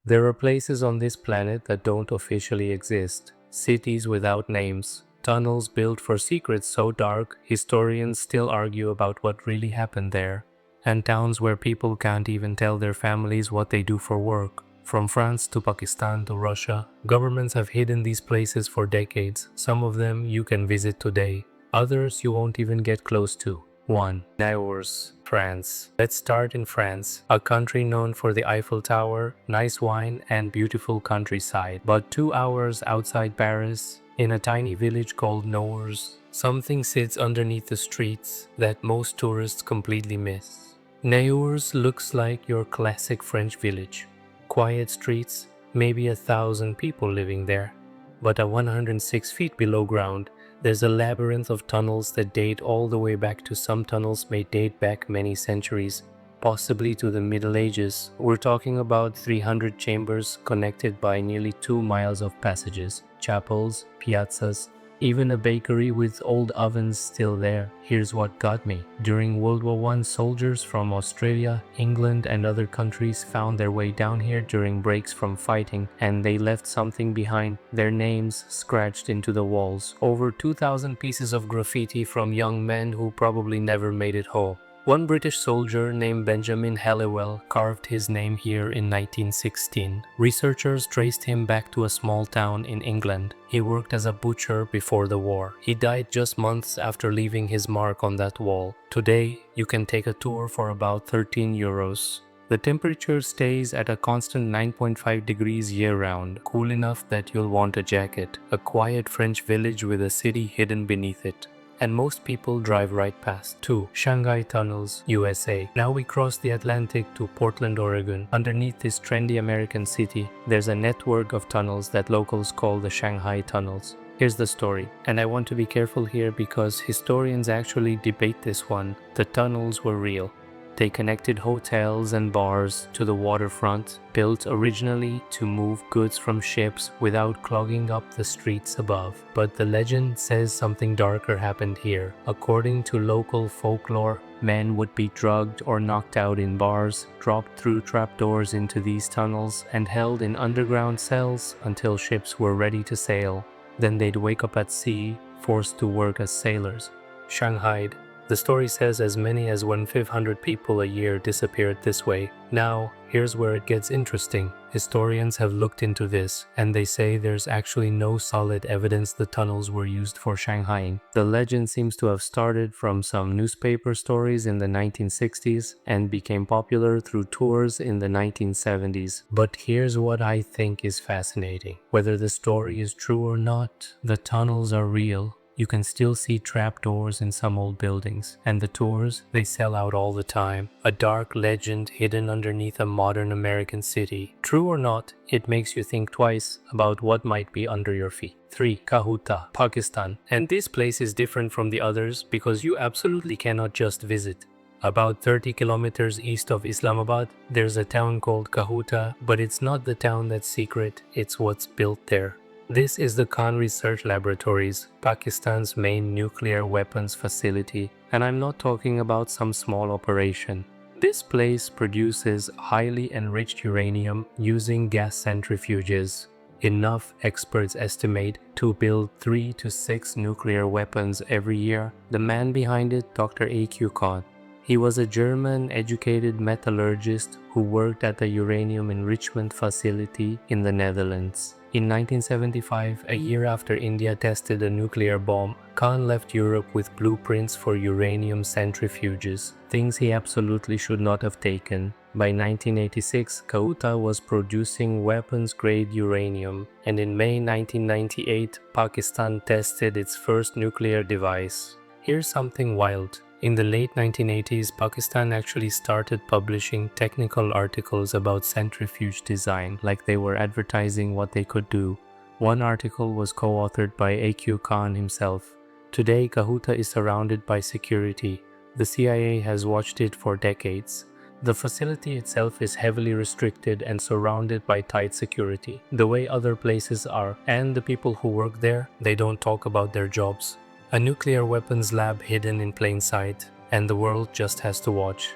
There are places on this planet that don't officially exist, cities without names, tunnels built for secrets so dark historians still argue about what really happened there, and towns where people can't even tell their families what they do for work. From France to Pakistan to Russia, governments have hidden these places for decades. Some of them you can visit today, others you won't even get close to. 1. Niort, France. Let's start in France, a country known for the Eiffel Tower, nice wine, and beautiful countryside. But 2 hours outside Paris, in a tiny village called Niort, something sits underneath the streets that most tourists completely miss. Niort looks like your classic French village. Quiet streets, maybe 1,000 people living there. But at 106 feet below ground, there's a labyrinth of tunnels that date all the way back to some tunnels may date back many centuries, possibly to the Middle Ages. We're talking about 300 chambers connected by nearly 2 miles of passages, chapels, piazzas, even a bakery with old ovens still there. Here's what got me. During World War I, soldiers from Australia, England, and other countries found their way down here during breaks from fighting, and they left something behind, their names scratched into the walls. Over 2,000 pieces of graffiti from young men who probably never made it home. One British soldier named Benjamin Halliwell carved his name here in 1916. Researchers traced him back to a small town in England. He worked as a butcher before the war. He died just months after leaving his mark on that wall. Today, you can take a tour for about 13 euros. The temperature stays at a constant 9.5 degrees year-round, cool enough that you'll want a jacket. A quiet French village with a city hidden beneath it. And most people drive right past. 2. Shanghai Tunnels, USA. Now we cross the Atlantic to Portland, Oregon. Underneath this trendy American city, there's a network of tunnels that locals call the Shanghai Tunnels. Here's the story, and I want to be careful here because historians actually debate this one. The tunnels were real. They connected hotels and bars to the waterfront, built originally to move goods from ships without clogging up the streets above. But the legend says something darker happened here. According to local folklore, men would be drugged or knocked out in bars, dropped through trapdoors into these tunnels, and held in underground cells until ships were ready to sail. Then they'd wake up at sea, forced to work as sailors. Shanghai. The story says as many as 1,500 people a year disappeared this way. Now, here's where it gets interesting. Historians have looked into this, and they say there's actually no solid evidence the tunnels were used for Shanghaiing. The legend seems to have started from some newspaper stories in the 1960s and became popular through tours in the 1970s. But here's what I think is fascinating. Whether the story is true or not, the tunnels are real. You can still see trapdoors in some old buildings, and the tours, they sell out all the time. A dark legend hidden underneath a modern American city. True or not, it makes you think twice about what might be under your feet. 3. Kahuta, Pakistan. And this place is different from the others because you absolutely cannot just visit. About 30 kilometers east of Islamabad, there's a town called Kahuta, but it's not the town that's secret, it's what's built there. This is the Khan Research Laboratories, Pakistan's main nuclear weapons facility, and I'm not talking about some small operation. This place produces highly enriched uranium using gas centrifuges. Enough, experts estimate, to build 3 to 6 nuclear weapons every year. The man behind it, Dr. A.Q. Khan. He was a German-educated metallurgist who worked at the uranium enrichment facility in the Netherlands. In 1975, a year after India tested a nuclear bomb, Khan left Europe with blueprints for uranium centrifuges, things he absolutely should not have taken. By 1986, Kahuta was producing weapons-grade uranium, and in May 1998, Pakistan tested its first nuclear device. Here's something wild. In the late 1980s, Pakistan actually started publishing technical articles about centrifuge design, like they were advertising what they could do. One article was co-authored by A.Q. Khan himself. Today, Kahuta is surrounded by security. The CIA has watched it for decades. The facility itself is heavily restricted and surrounded by tight security, the way other places are, and the people who work there, they don't talk about their jobs. A nuclear weapons lab hidden in plain sight, and the world just has to watch.